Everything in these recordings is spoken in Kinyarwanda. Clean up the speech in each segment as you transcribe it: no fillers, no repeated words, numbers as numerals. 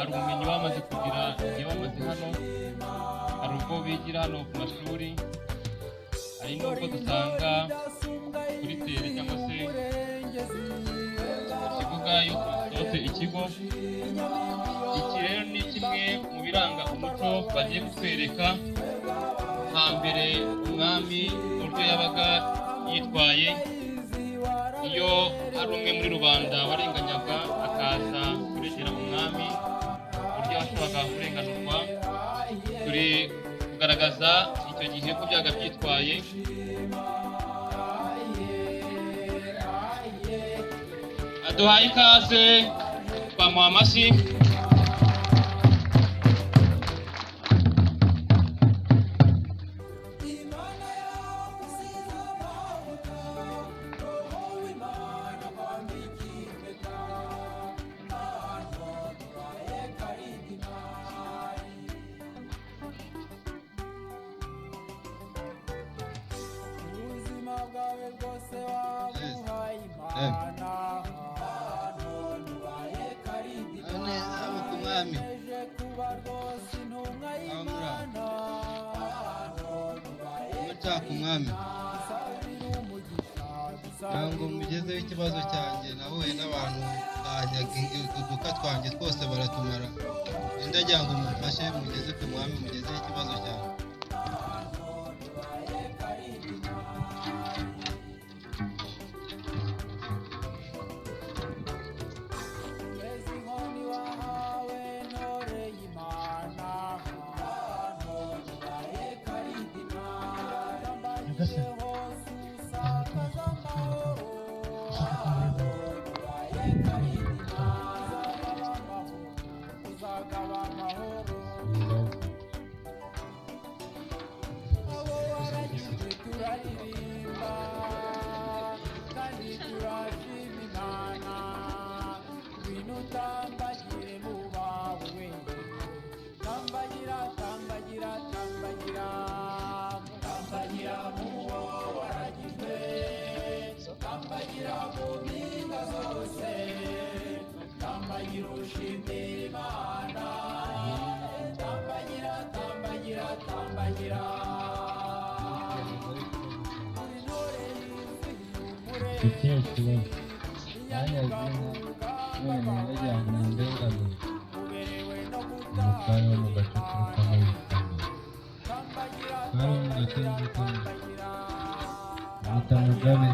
hari ubumenyi bamaze kugira igihe bamaze hano, hari ubwo bigira hano ku mashuri, hari n'ubwo dusanga kuri tere cyangwa se kivuga iyo dusohotse ikigo. Iki rero ni kimwe mu biranga umuco bagiye kutwereka. Hambere umwami uburyo yabaga yitwaye, iyo hari umwe muri rubanda warenganyaga akaza kuregera umwami, uburyo yashoboraga kurenganurwa. Turi kugaragaza icyo gihe ko byaga byitwaye. Aduhaye ikaze, twamuha amashyi. Umwami ntabwo mugezeho ikibazo cyanjye. nahuye n'abantu banyaga uduka twanjye twose baratumara. ndagira ngo mumfashe mugeze ku mwami, mugezeho ikibazo cyanjye. Mugabe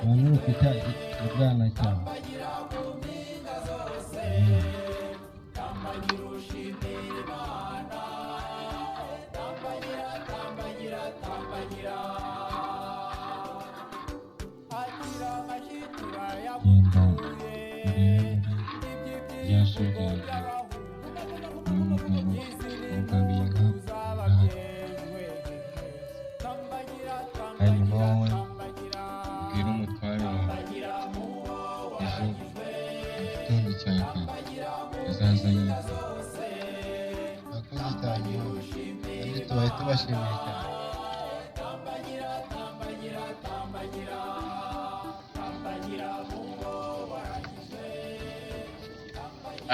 umuntu ufite ubwana cyane.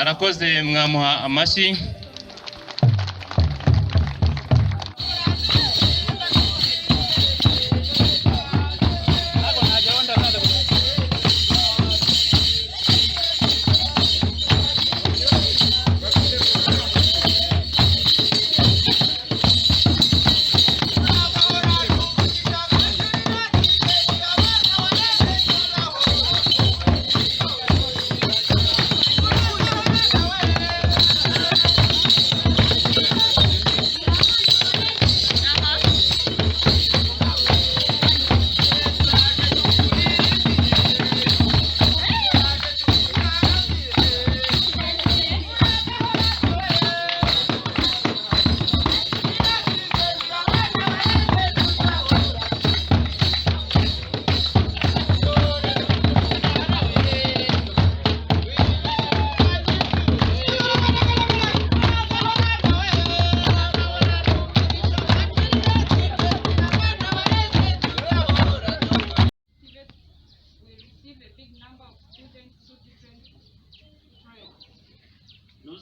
Arakoze, mwamuha amashyi.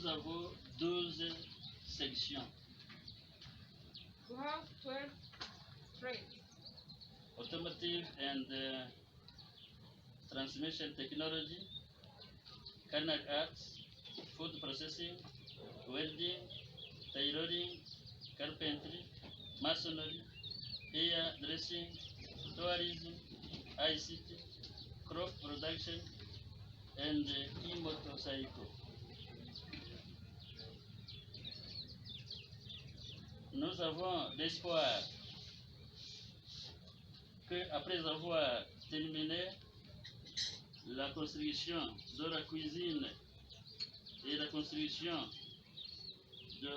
nous avons 12 sections. We have 12 trades. Automotive and transmission technology, culinary arts, food processing, welding, tailoring, carpentry, masonry, hair dressing, tourism, ICT, crop production, and e-motorcycle. Nous avons l'espoir qu'après avoir terminé la construction de la cuisine et la construction de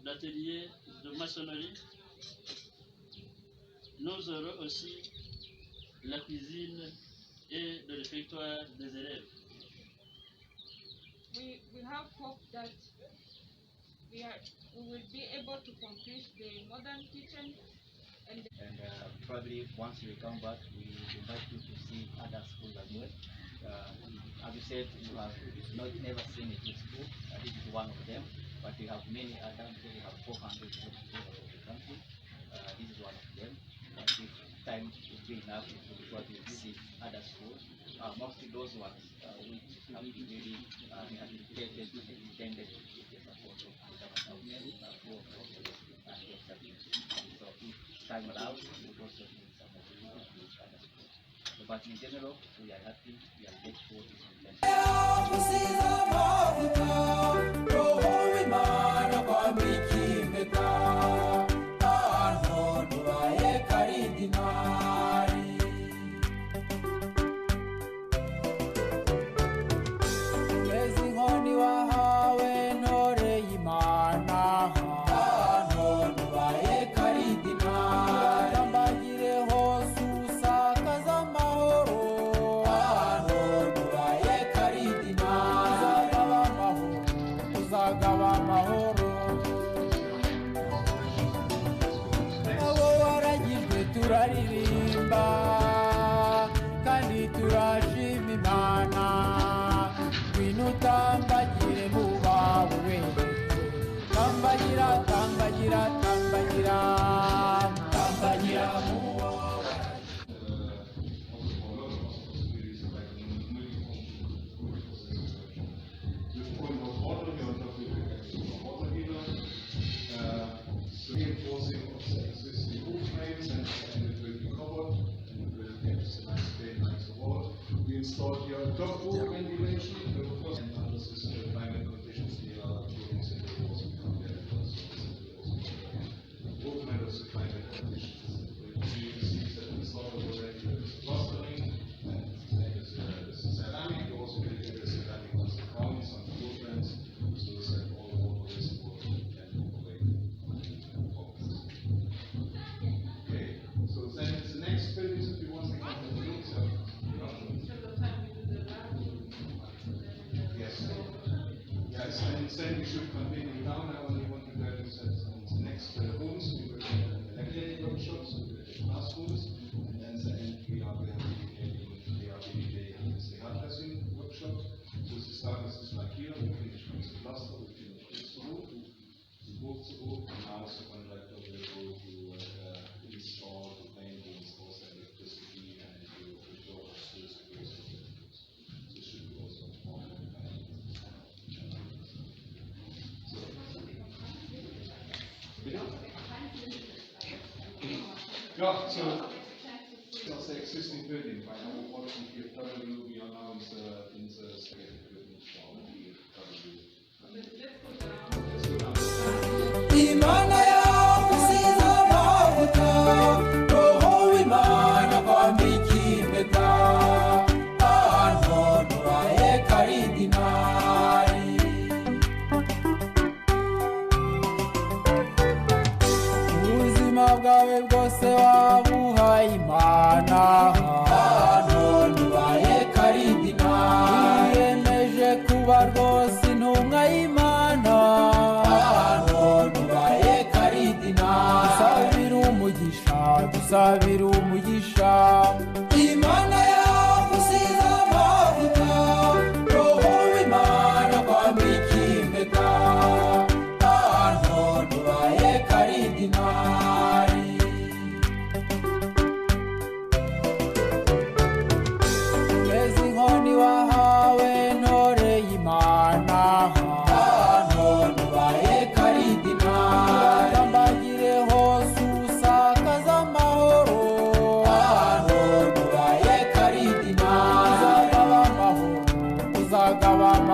l'atelier de maçonnerie, nous aurons aussi la cuisine et le réfectoire des élèves. We have hope that we will be able to complete the modern kitchen and probably once we come back, we invite you to see other schools as well. As you said, you have never seen a good school. This is one of them, but we have many others. We have 400 schools all over the country. This is one of them. But if time is good enough, we will probably visit other schools. Mostly those ones which have really rehabilitated and intended to give the support of the government So if time allows, we will also need some of the other schools. But in general, we are happy, we are grateful to Then we should continue down. I only want to tell you that on the next rooms we will have electric workshops, classrooms, and then the end we are going to the hairdressing workshop. So the start is like here, we finish with the cluster, we finish the roof, the roof, and now the contractor will go to install the paint, to install the electricity, and to install the stairs. This should be also important. Yeah, so that's the existing building. By now, unfortunately, we are now in the second building. Imana ya kusiza mavuta, roho w'Imana kwambika impeta, ahantu nuraye karidinari. Ubuzima bwawe bwose wabuhaye Imana, ahantu nuraye karidinari. Wiyemeje kuba rwose intumwa y'Imana, dusabira umugisha Imana yagusize amavuta, roho w'Imana kwambika impeta.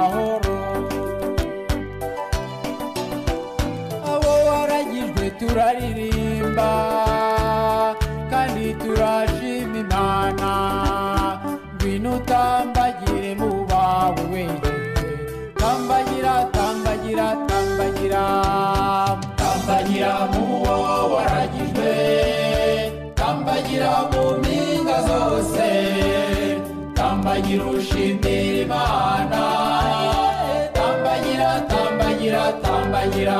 amahoro. Abo waragijwe turaririmba kandi turashima Imana, ngwino utambagire mu bawe wenyine, tambagira tambagira tambagira tambagira mu wo waragijwe, tambagira mu mpinga zose, tambagira ushimira Imana, tambagira tambagira tambagira